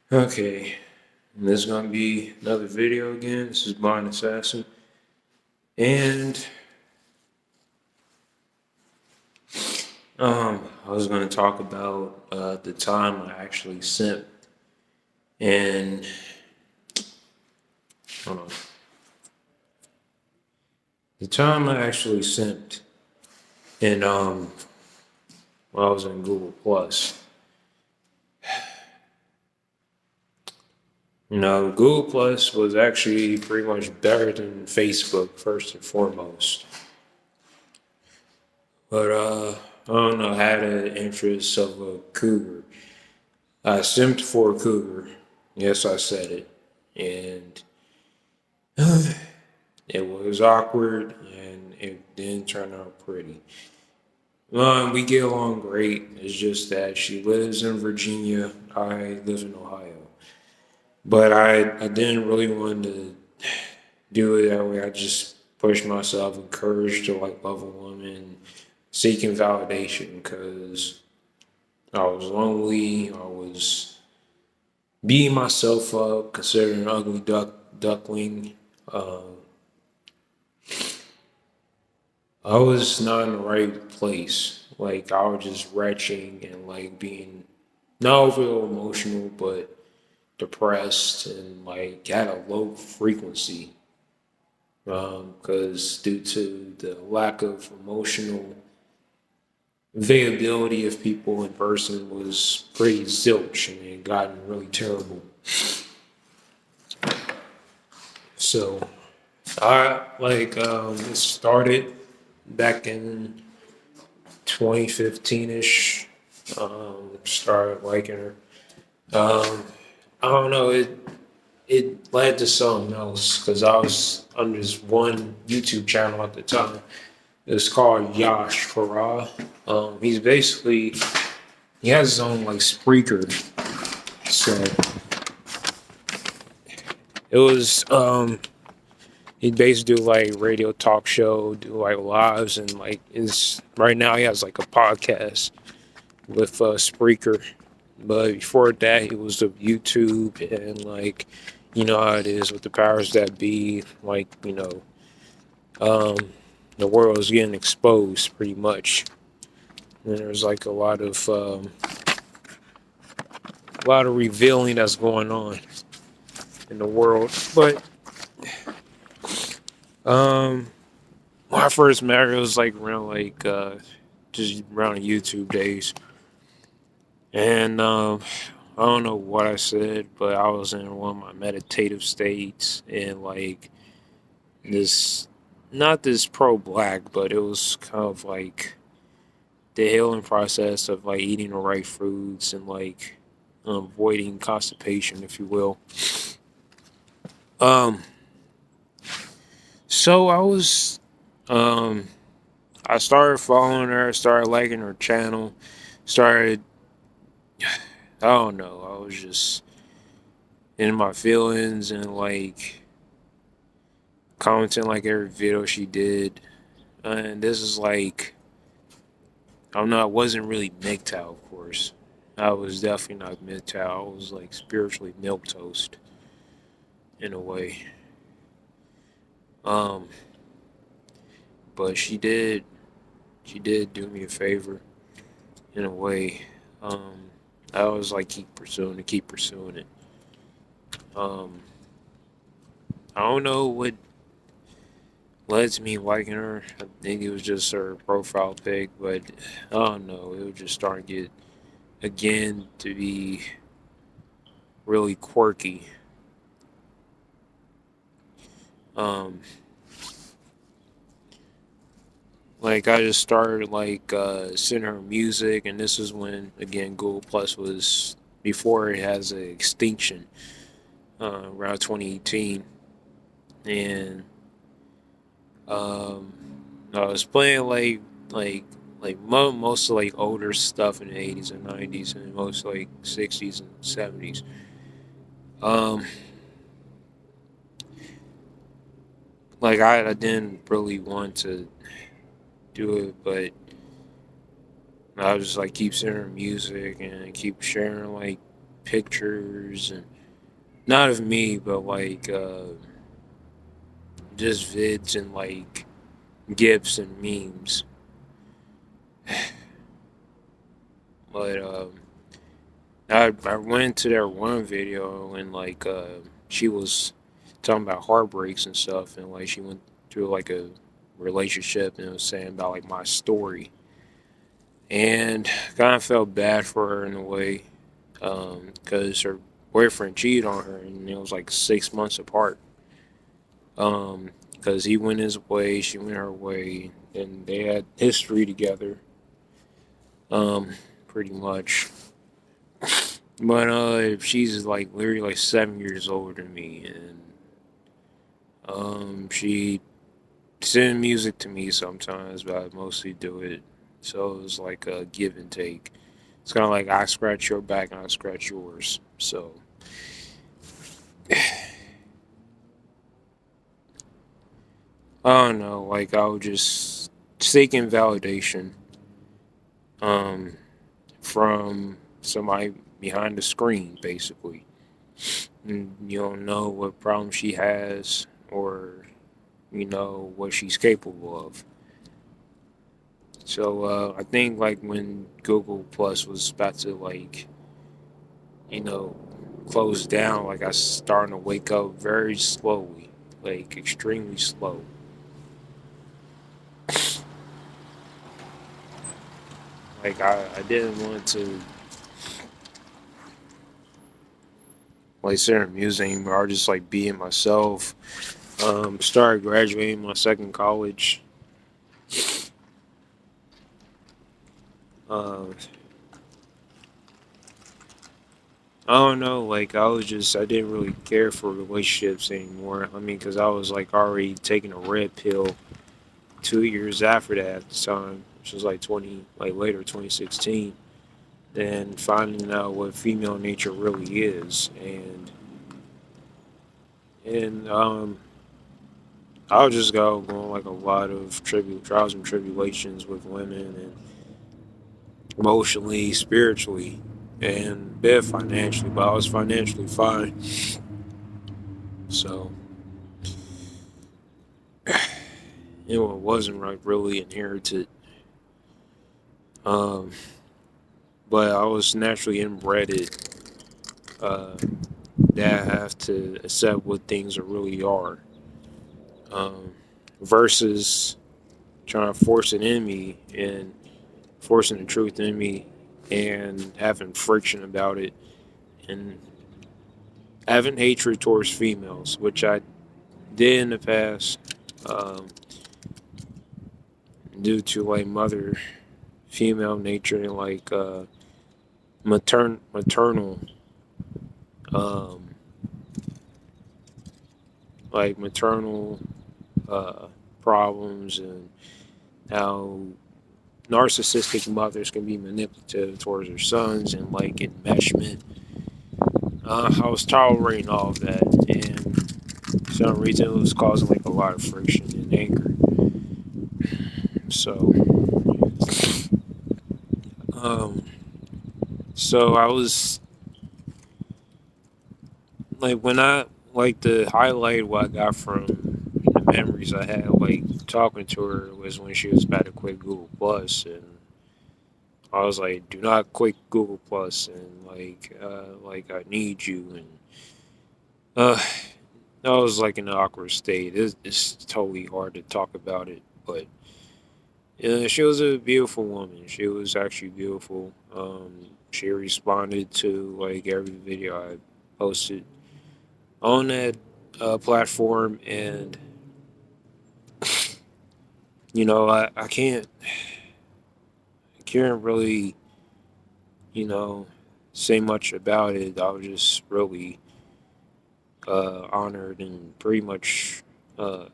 Okay, and this is gonna be another video again. This is Blind Assassin, and I was gonna talk about the time I actually simped, and hold on, the time I actually simped, and when I was in Google Plus. Google Plus was actually pretty much better than Facebook first and foremost. But I don't know, I had an interest of a cougar. I simped for a cougar. Yes, I said it. And it was awkward and it didn't turn out pretty. We get along great. It's just that she lives in Virginia. I live in Ohio. But I didn't really want to do it that way. I just pushed myself, encouraged to like love a woman, seeking validation because I was lonely. I was beating myself up, considering an ugly duckling. I was not in the right place. Like I was just retching and like being not overly emotional, but depressed and like had a low frequency. Because due to the lack of emotional availability of people in person was pretty zilch and it had gotten really terrible. So I like it started back in 2015 ish. Started liking her. Um, I don't know. It led to something else because I was on this one YouTube channel at the time. It's called Yash Farah. He has his own like Spreaker. So it was he basically do like radio talk show, do like lives and like is right now he has like a podcast with Spreaker. But before that he was of YouTube and like you know how it is with the powers that be, like, um the world is getting exposed pretty much. And there's like a lot of revealing that's going on in the world. But um, when I first met her, it was like around just around YouTube days, and I don't know what I said, but I was in one of my meditative states, and like this, not this pro black, but it was kind of like the healing process of like eating the right foods and like avoiding constipation, if you will. Um, so um, I started following her, started liking her channel, started, I don't know, I was just in my feelings and like commenting like every video she did. And this is like, I wasn't really MGTOW, of course. I was definitely not MGTOW. I was like spiritually milquetoast in a way. Um, but she did do me a favor in a way. Um, I always like keep pursuing it. Um, I don't know what led to me liking her. I think it was just her profile pic, but I don't know. It was just starting to get again to be really quirky. Um, like I just started like sending her music, and this is when again Google Plus was before it has an extinction around 2018, and um, I was playing like most of like older stuff in the 80s and 90s, and most like 60s and 70s. Um, like I didn't really want to do it, but I was just like keep sending her music and keep sharing like pictures and not of me, but like just vids and like gifs and memes. But I went to their one video and like she was talking about heartbreaks and stuff, and like she went through like a relationship and was saying about like my story, and kind of felt bad for her in a way, because her boyfriend cheated on her and it was like 6 months apart. Because he went his way, she went her way, and they had history together, um, pretty much. But she's like literally like 7 years older than me, and she send music to me sometimes, but I mostly do it. So it was like a give and take. It's kind of like I scratch your back and I scratch yours. So I don't know. Like I was just seeking validation um, from somebody behind the screen, basically. And you don't know what problem she has or what she's capable of. So I think like when Google Plus was about to like you know close down, like I was starting to wake up very slowly, like extremely slow. Like I didn't want to like sit in music anymore. I just like being myself. Started graduating my second college. Uh, I don't know. Like I didn't really care for relationships anymore. I mean, because I was like already taking a red pill 2 years after that at the time, which was like 2016. Then finding out what female nature really is, and I was just going like a lot of trials and tribulations with women, and emotionally, spiritually, and a bit financially. But I was financially fine, so it wasn't like really inherited. Um, but I was naturally inbred it, uh, that I have to accept what things really are, um, versus trying to force it in me and forcing the truth in me and having friction about it and having hatred towards females, which I did in the past, um, due to like mother female nature and like maternal um, maternal uh, problems, and how narcissistic mothers can be manipulative towards their sons and like enmeshment. I was tolerating all of that, and for some reason it was causing like a lot of friction and anger. So, um, so I was like when I like the highlight what I got from the memories I had like talking to her was when she was about to quit Google Plus, and I was like, "Do not quit Google Plus," and like I need you, and uh, I was like in an awkward state. It's totally hard to talk about it, but yeah, she was a beautiful woman. She was actually beautiful. She responded to like every video I posted on that platform, and I can't really say much about it. I was just really honored and pretty much uh,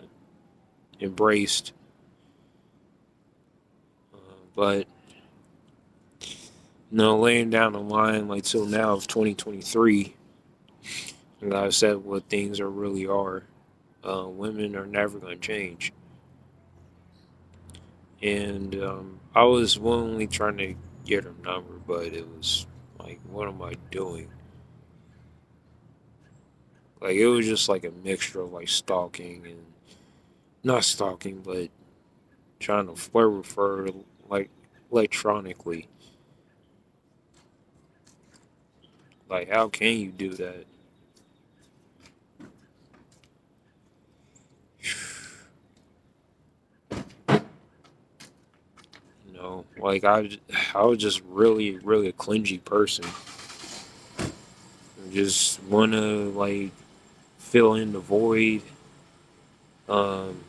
embraced. But laying down the line like till now of 2023, and I've said what things are really are. Women are never going to change, and I was willingly trying to get her number, but it was like, what am I doing? Like it was just like a mixture of like stalking and not stalking, but trying to flirt with her like electronically. Like how can you do that? Like I was just really a clingy person. Just wanna like fill in the void,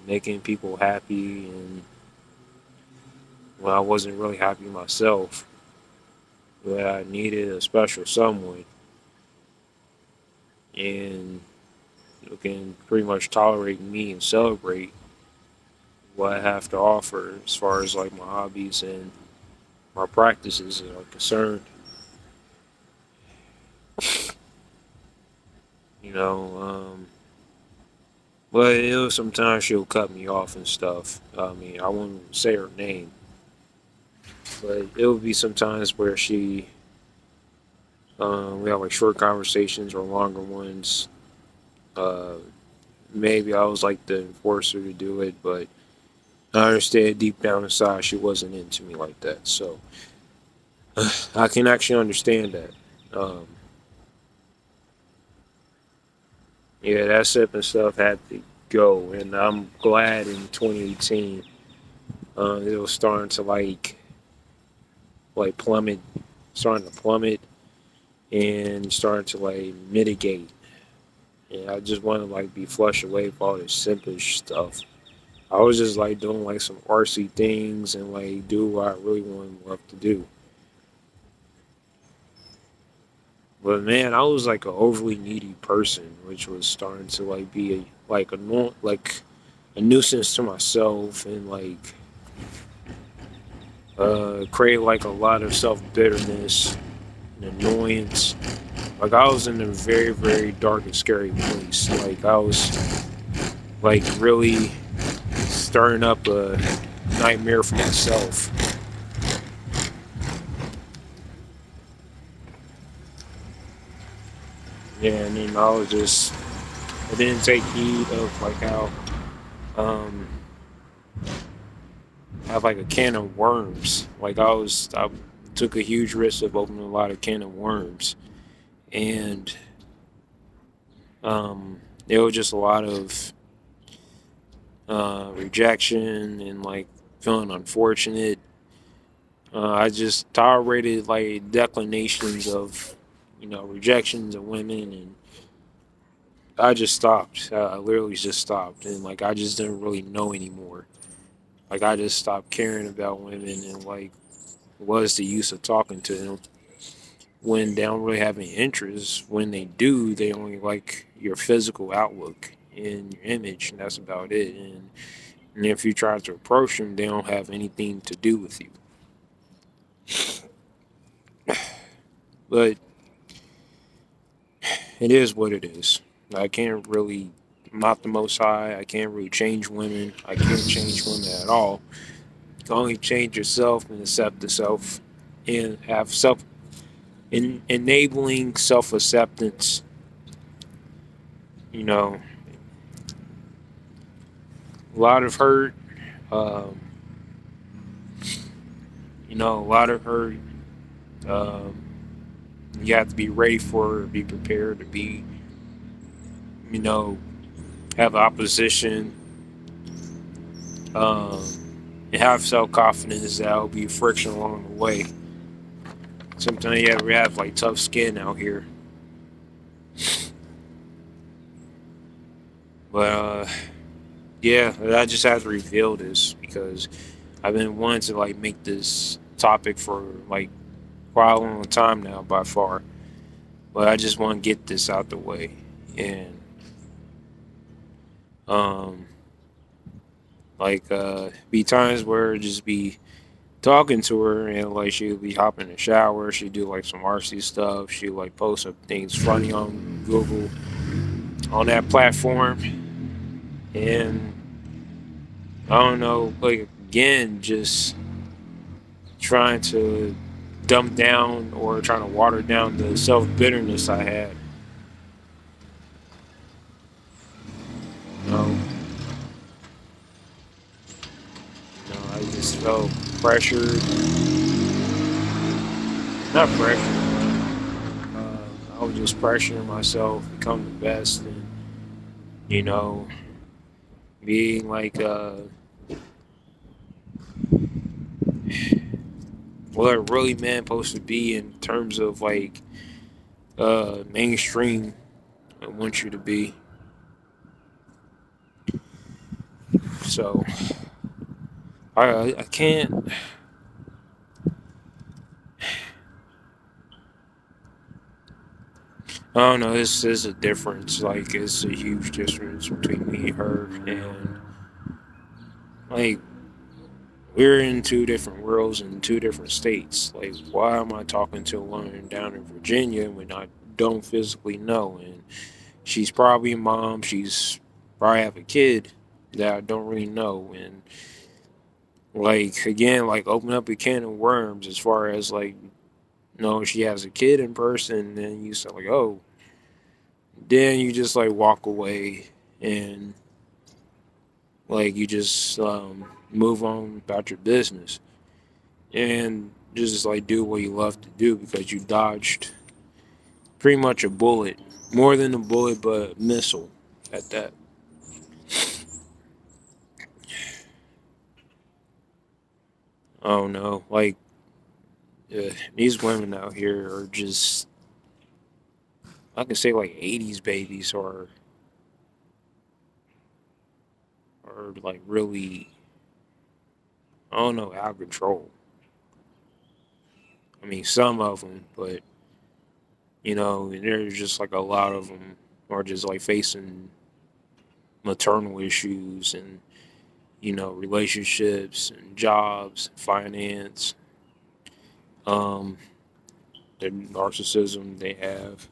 making people happy, and when I wasn't really happy myself, but I needed a special someone, and who can pretty much tolerate me and celebrate what I have to offer as far as like my hobbies and my practices are concerned. You know, but it was sometimes she'll cut me off and stuff. I mean, I won't say her name, but it would be sometimes where we have like short conversations or longer ones. Uh, Maybe I was like the enforcer to do it, but I understand deep down inside she wasn't into me like that. So I can actually understand that. Um, yeah, that sip and stuff had to go, and I'm glad in 2018 it was starting to like plummet, starting to plummet, and starting to like mitigate. And I just want to like be flushed away with all this simpish stuff. I was just like doing like some artsy things and like do what I really wanted love to do. But man, I was like an overly needy person, which was starting to like be like a nuisance to myself and like create like a lot of self bitterness and annoyance. Like I was in a very dark and scary place. Like I was like really stirring up a nightmare for myself. Yeah, and then I didn't take heed of like how um I have like a can of worms. I took a huge risk of opening a lot of can of worms, and there was just a lot of rejection and like feeling unfortunate. I just tolerated like declinations of rejections of women, and I just stopped. I literally just stopped, and like I just didn't really know anymore. Like I just stopped caring about women, and like what's the use of talking to them when they don't really have any interest? When they do, they only like your physical outlook and your image, and that's about it. And if you try to approach them, they don't have anything to do with you. But it is what it is. I can't really, I'm not the most high. I can't really change women. I can't change women at all. You can only change yourself and accept yourself and have enabling self acceptance. You know, a lot of hurt, um, a lot of hurt. Um, you have to be ready for it, be prepared to be, you know, have opposition, um, and have self confidence. That'll be friction along the way. Sometimes we have like tough skin out here, but yeah, I just have to reveal this because I've been wanting to like make this topic for like quite a long time now by far, but I just want to get this out the way. And um be times where just be talking to her and like she'll be hopping in the shower, she'd do like some RC stuff, she like post some things funny on Google on that platform, and I don't know, like again, just trying to dumb down or trying to water down the self bitterness I had. felt pressured, not pressured. I was just pressuring myself, become the best, and you know, being like what a really man supposed to be in terms of like mainstream. I want you to be. So I can't. I don't know. This is a difference. Like it's a huge difference between me and her, and like we're in two different worlds in two different states. Like, why am I talking to a woman down in Virginia when I don't physically know? And she's probably a mom. She's probably have a kid that I don't really know. And like again, like open up a can of worms as far as like, no, she has a kid in person. And then you say like, oh, then you just like walk away and like you just move on about your business and just like do what you love to do because you dodged pretty much a bullet, more than a bullet, but a missile at that. I don't know, like these women out here are just, I can say like '80s babies are like really, I don't know, out of control. I mean, some of them, but there's just like a lot of them are just like facing maternal issues and relationships and jobs, finance, um, the narcissism they have.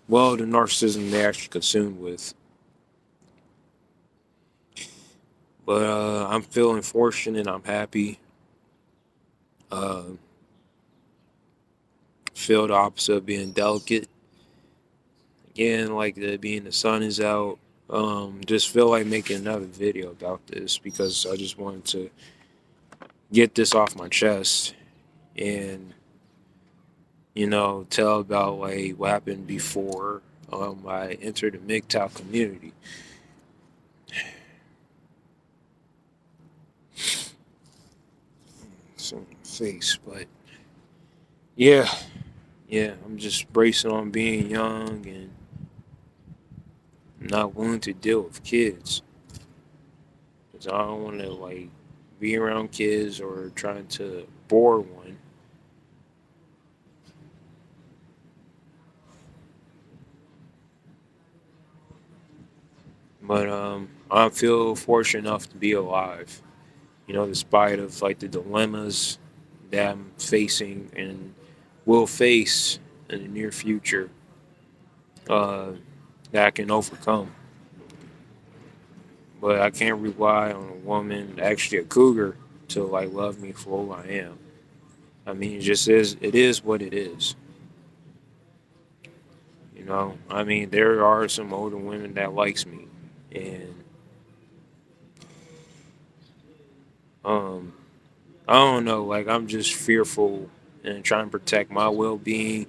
Well, the narcissism they actually consumed with. But I'm feeling fortunate. I'm happy. Uh, feel the opposite of being delicate. Again, like being the sun is out. Just feel like making another video about this because I just wanted to get this off my chest and tell about like what happened before I entered the MGTOW community. So face, but yeah, yeah, I'm just bracing on being young and not willing to deal with kids because I don't want to like be around kids or trying to bore one. But I feel fortunate enough to be alive. Despite of like the dilemmas that I'm facing and will face in the near future, uh, that I can overcome. But I can't rely on a woman, actually a cougar, to like love me for who I am. I mean, it just is. It is what it is. I mean, there are some older women that likes me, and um, I don't know. Like I'm just fearful and trying to protect my well-being,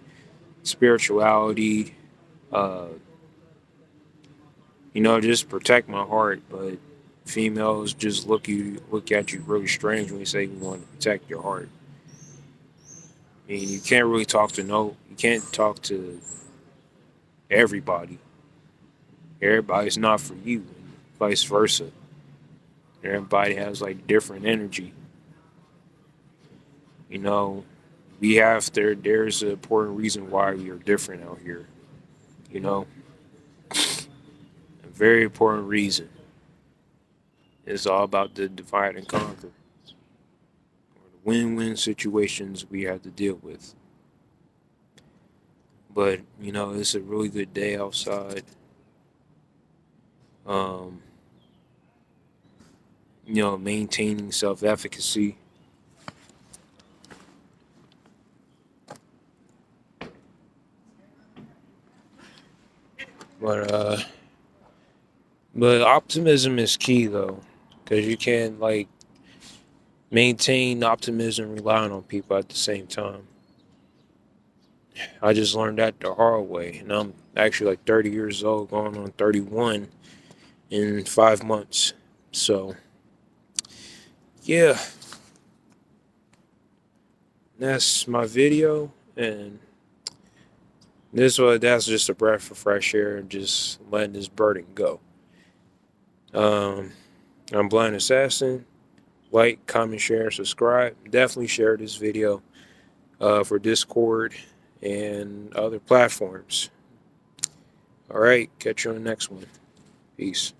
spirituality. Uh, just protect my heart. But females just look at you really strange when you say you want to protect your heart. I mean, you can't really talk to you can't talk to everybody. Everybody's not for you, and vice versa. Everybody has like different energy. You know, there's an important reason why we are different out here. You know, a very important reason. It's all about the divide and conquer, or the win-win situations we have to deal with. But it's a really good day outside. Um, maintaining self-efficacy. But But optimism is key though, because you can't like maintain optimism relying on people at the same time. I just learned that the hard way, and I'm actually like 30 years old, going on 31 in 5 months. So yeah, that's my video, and that's just a breath of fresh air, and just letting this burden go. Um, I'm Blind Assassin. Like, comment, share, subscribe. Definitely share this video for Discord and other platforms. All right, catch you on the next one. Peace.